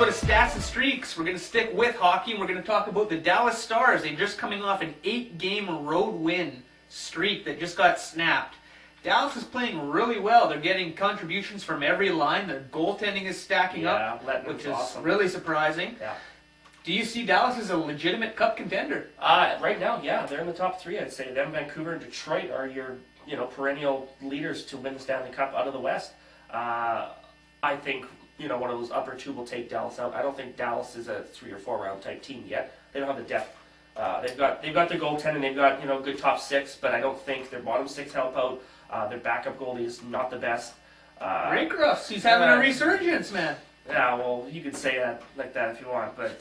go to stats and streaks. We're going to stick with hockey, and we're going to talk about the Dallas Stars. They're just coming off an 8-game road win streak that just got snapped. Dallas is playing really well. They're getting contributions from every line. Their goaltending is stacking up, which is awesome. Really surprising. Yeah. Do you see Dallas as a legitimate cup contender? Right now, yeah, they're in the top three. I'd say them, Vancouver, and Detroit are your perennial leaders to win the Stanley Cup out of the West. I think one of those upper two will take Dallas out. I don't think Dallas is a 3 or 4 round type team yet. They don't have the depth. They've got their goaltending. They've got good top six, but I don't think their bottom six help out. Their backup goalie is not the best. Raykruffs, he's having a resurgence, man. Yeah, well, you could say that like that if you want, but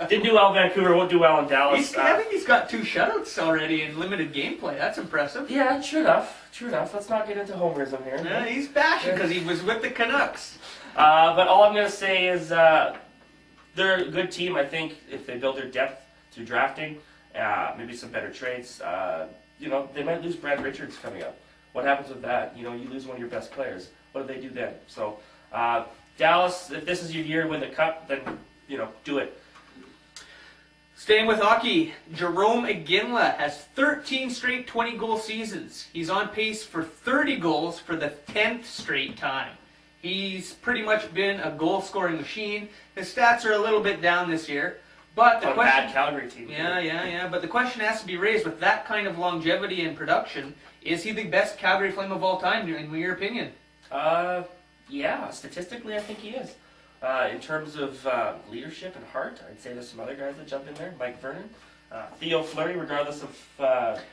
didn't do well in Vancouver, won't do well in Dallas. I think he's got 2 shutouts already in limited gameplay. That's impressive. Yeah, true enough. Let's not get into homerism here. Yeah, he's bashing because he was with the Canucks. But all I'm going to say is they're a good team. I think if they build their depth through drafting, maybe some better trades, they might lose Brad Richards coming up. What happens with that? You lose one of your best players. What do they do then? So, Dallas, if this is your year to win the cup, then, do it. Staying with hockey, Jerome Iginla has 13 straight 20-goal seasons. He's on pace for 30 goals for the 10th straight time. He's pretty much been a goal-scoring machine. His stats are a little bit down this year. But the question, bad Calgary team. Yeah. But the question has to be raised with that kind of longevity and production. Is he the best Calgary Flame of all time, in your opinion? Yeah, statistically I think he is. In terms of leadership and heart, I'd say there's some other guys that jump in there. Mike Vernon, Theo Fleury, regardless of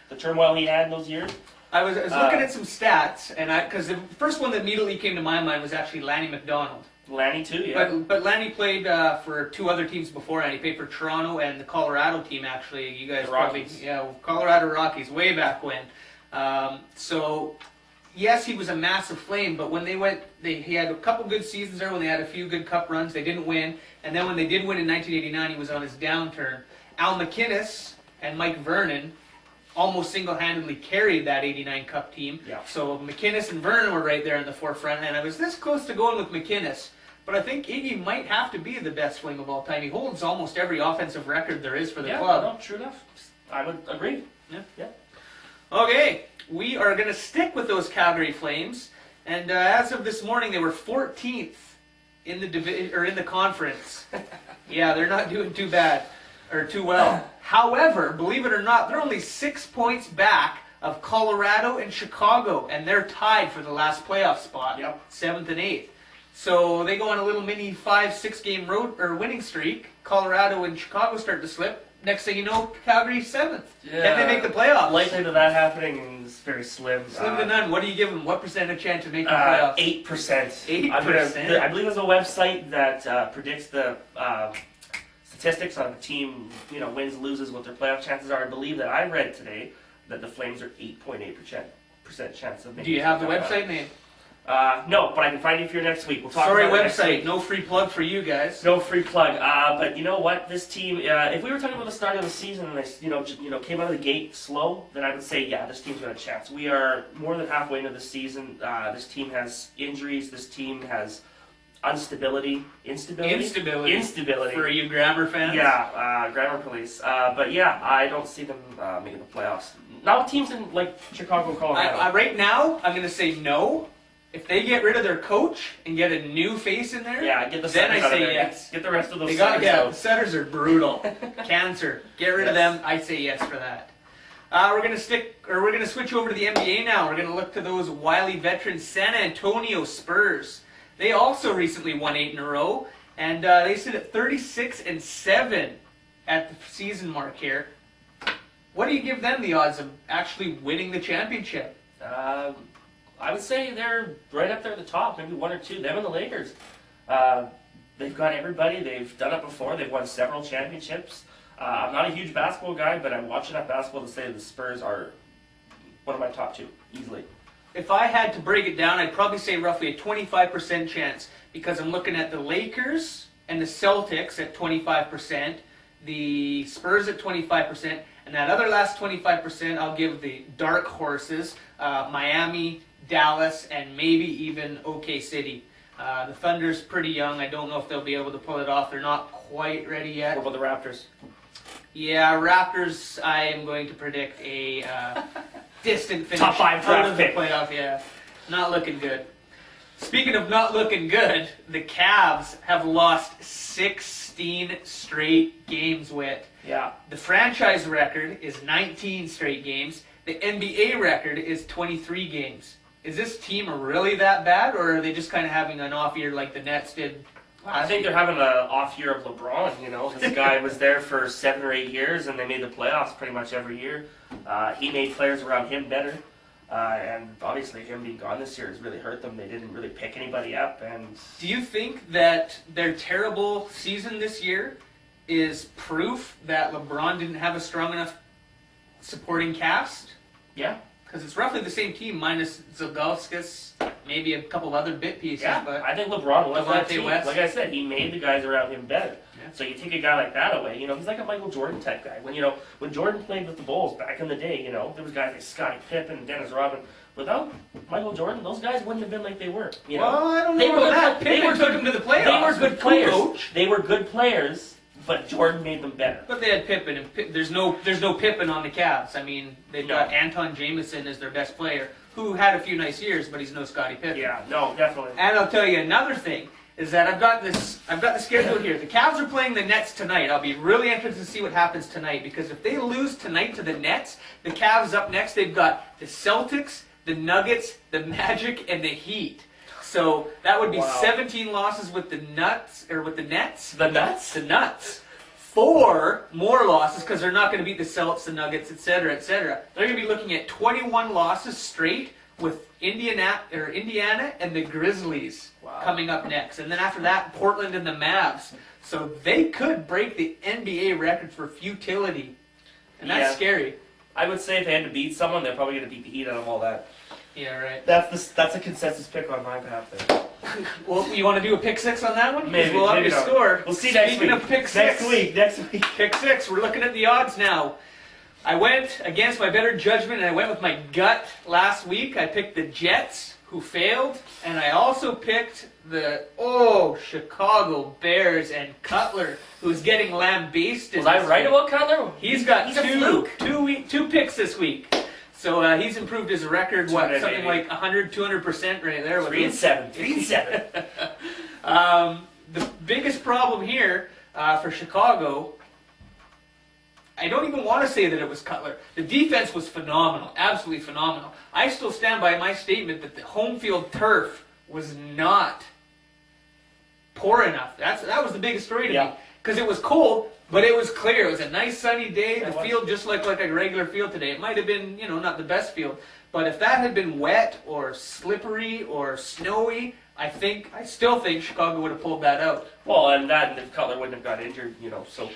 the turmoil he had in those years. I was looking at some stats, and because the first one that immediately came to my mind was actually Lanny McDonald. Lanny too, yeah. But Lanny played for 2 other teams before, and he played for Toronto and the Colorado team. Actually, you guys probably Colorado Rockies way back when. So. Yes, he was a massive Flame, but when he had a couple good seasons there when they had a few good cup runs. They didn't win, and then when they did win in 1989, he was on his downturn. Al MacInnis and Mike Vernon almost single-handedly carried that 89 cup team. Yeah. So MacInnis and Vernon were right there in the forefront, and I was this close to going with MacInnis, but I think Iggy might have to be the best Flame of all time. He holds almost every offensive record there is for the club. Yeah, no, true enough. I would agree. Yeah. Okay. We are going to stick with those Calgary Flames, and as of this morning, they were 14th in the conference. Yeah, they're not doing too bad or too well. However, believe it or not, they're only 6 points back of Colorado and Chicago, and they're tied for the last playoff spot, 7th and 8th. So they go on a little mini 5-6 game winning streak. Colorado and Chicago start to slip. Next thing you know, Calgary's 7th. Yeah. Can they make the playoffs? Likely to that happening is very slim. Slim to none. What do you give them? What percentage chance of making the playoffs? 8%. 8%? I believe there's a website that predicts the statistics on a team, wins, loses, what their playoff chances are. I believe that I read today that the Flames are 8.8% chance of making. Do you have the website name? No, but I can find you for your next week. We'll talk about it next week. No free plug for you guys. No free plug. But you know what? This team, if we were talking about the start of the season and they, came out of the gate slow, then I would say, yeah, this team's got a chance. We are more than halfway into the season. This team has injuries. This team has instability. For you grammar fans. Yeah, grammar police. But yeah, I don't see them making the playoffs. Not with teams in like Chicago, Colorado. Right now, I'm going to say no. If they get rid of their coach and get a new face in there, get the then I say there. yes. Get the rest of those setters the setters are brutal. Cancer. Get rid of them. I say yes for that. We're gonna switch over to the NBA now. We're gonna look to those wily veteran San Antonio Spurs. They also recently won 8 in a row, and they sit at 36-7 at the season mark here. What do you give them the odds of actually winning the championship? I would say they're right up there at the top, maybe 1 or 2. Them and the Lakers. They've got everybody. They've done it before. They've won several championships. I'm not a huge basketball guy, but I'm watching enough basketball to say the Spurs are one of my top 2, easily. If I had to break it down, I'd probably say roughly a 25% chance, because I'm looking at the Lakers and the Celtics at 25%, the Spurs at 25%, and that other last 25% I'll give the dark horses, Miami, Dallas, and maybe even OK City. The Thunder's pretty young. I don't know if they'll be able to pull it off. They're not quite ready yet. What about the Raptors? Yeah, Raptors, I am going to predict a distant finish. Top 5 draft out of the pick. playoff, yeah. Not looking good. Speaking of not looking good, the Cavs have lost 16 straight games, Whit. Yeah. The franchise record is 19 straight games. The NBA record is 23 games. Is this team really that bad, or are they just kind of having an off year like the Nets did? I think they're having an off year of LeBron. You know, this guy was there for 7 or 8 years, and they made the playoffs pretty much every year. He made players around him better, and obviously him being gone this year has really hurt them. They didn't really pick anybody up. And do you think that their terrible season this year is proof that LeBron didn't have a strong enough supporting cast? Yeah. Because it's roughly the same team minus Zilgauskas, maybe a couple other bit pieces. Yeah, but I think LeBron was that Delonte team. West. Like I said, he made the guys around him better. Yeah. So you take a guy like that away, you know, he's like a Michael Jordan type guy. When Jordan played with the Bulls back in the day, you know, there was guys like Scottie Pippen and Dennis Rodman. Without Michael Jordan, those guys wouldn't have been like they were. You know? Well, I don't know about that. Pippen took them to the playoffs. They were good players. Coach. They were good players, but Jordan made them better. But they had Pippen, and there's no Pippen on the Cavs. I mean, they've No. got Anton Jameson as their best player, who had a few nice years, but he's no Scottie Pippen. Yeah, no, definitely. And I'll tell you another thing is that I've got the schedule here. The Cavs are playing the Nets tonight. I'll be really interested to see what happens tonight, because if they lose tonight to the Nets, the Cavs up next, they've got the Celtics, the Nuggets, the Magic, and the Heat. So that would be 17 losses with the Nets. The Nuts? The Nuts. 4 more losses because they're not going to beat the Celtics, the Nuggets, etc., etc. They're going to be looking at 21 losses straight with Indiana and the Grizzlies coming up next. And then after that, Portland and the Mavs. So they could break the NBA record for futility. And that's scary. I would say if they had to beat someone, they're probably going to beat the Heat out of all that. Yeah, right. That's a consensus pick on my behalf there. Well, you want to do a pick 6 on that one? Maybe. We'll up your not. score. We'll see next week. Speaking of pick 6. Next week. Pick 6. We're looking at the odds now. I went against my better judgment, and I went with my gut last week. I picked the Jets, who failed, and I also picked the Chicago Bears and Cutler, who's getting lambasted. Was I right about Cutler? He's got a fluke. two picks this week. So he's improved his record, something like 200% right there. 3-7. 3-7. The biggest problem here for Chicago, I don't even want to say that it was Cutler. The defense was phenomenal, absolutely phenomenal. I still stand by my statement that the home field turf was not poor enough. That was the biggest story to me. Because it was cold, but it was clear. It was a nice sunny day. The field just looked like a regular field today. It might have been, not the best field. But if that had been wet or slippery or snowy, I still think Chicago would have pulled that out. Well, and if Cutler wouldn't have got injured, so...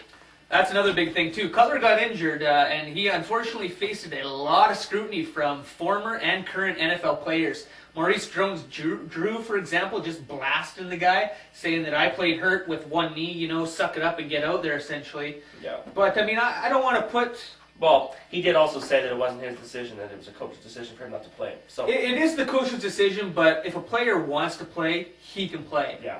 That's another big thing, too. Cutler got injured, and he unfortunately faced a lot of scrutiny from former and current NFL players. Maurice Drew, for example, just blasting the guy, saying that I played hurt with one knee, suck it up and get out there, essentially. Yeah. But, I don't want to put... Well, he did also say that it wasn't his decision, that it was a coach's decision for him not to play. So It is the coach's decision, but if a player wants to play, he can play. Yeah.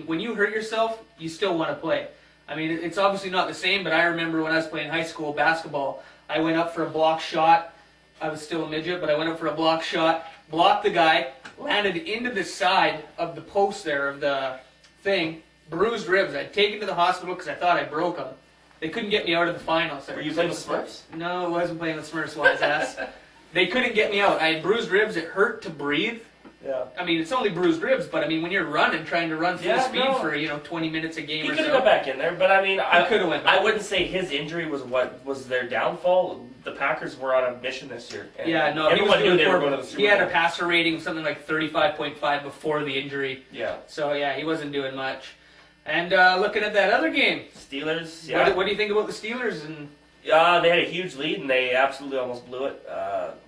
When you hurt yourself, you still want to play. It's obviously not the same, but I remember when I was playing high school basketball, I went up for a block shot. I was still a midget, but I went up for a block shot, blocked the guy, landed into the side of the post there of the thing, bruised ribs. I'd taken to the hospital because I thought I broke them. They couldn't get me out of the finals. Were you playing with Smurfs? No, I wasn't playing with Smurfs, wise ass. They couldn't get me out. I had bruised ribs. It hurt to breathe. Yeah. It's only bruised ribs, but when you're trying to run full speed for 20 minutes a game he or so. He could have got back in there, but I could have went back. I wouldn't say his injury was what was their downfall. The Packers were on a mission this year. And everyone knew they were going to the Super Bowl. He had a passer rating of something like 35.5 before the injury. Yeah. So he wasn't doing much. And looking at that other game, Steelers. Yeah. What do you think about the Steelers? And they had a huge lead, and they absolutely almost blew it.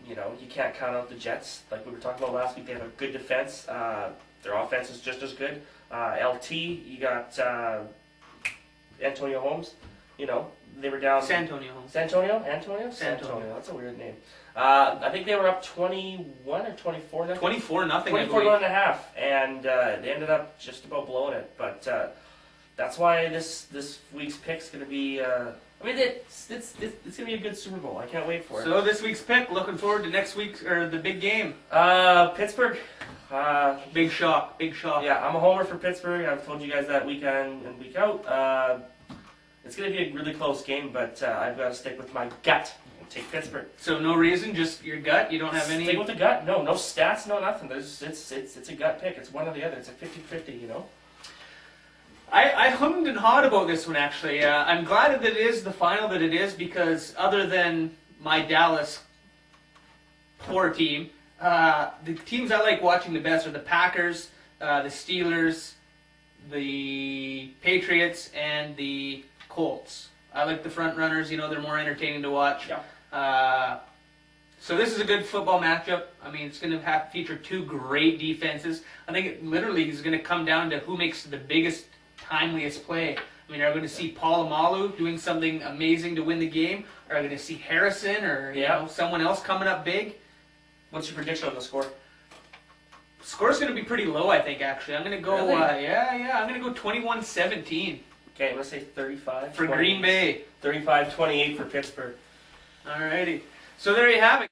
You can't count out the Jets. Like we were talking about last week, they have a good defense. Their offense is just as good. LT, you got Antonio Holmes. you know, they were down. San Antonio. Antonio? San Antonio. That's a weird name. I think they were up 21 or 24 nothing. 24 nothing. 24 and a half, and they ended up just about blowing it. But that's why this week's pick's going to be. I mean, it's going to be a good Super Bowl. I can't wait for it. So this week's pick. Looking forward to next week's or the big game. Pittsburgh. Big shock. Big shock. Yeah, I'm a homer for Pittsburgh. I've told you guys that week in and week out. It's going to be a really close game, but I've got to stick with my gut and take Pittsburgh. So no reason, just your gut? You don't have any... Stick with the gut. No stats, no nothing. It's a gut pick. It's one or the other. It's a 50-50, you know? I hummed and hawed about this one, actually. I'm glad that it is the final that it is, because other than my Dallas poor team, the teams I like watching the best are the Packers, the Steelers, the Patriots, and the Colts. I like the front runners. You know, they're more entertaining to watch. Yeah. So this is a good football matchup. I mean, it's going to feature two great defenses. I think it literally is going to come down to who makes the biggest, timeliest play. I mean, are we going to see Polamalu doing something amazing to win the game? Are we going to see Harrison or you know someone else coming up big? What's your prediction on the score? Score's going to be pretty low, I think. Actually, I'm going to go. Really? I'm going to go 21-17. Okay, I'm going to say 35. For Green Bay. 35-28 for Pittsburgh. Alrighty. So there you have it.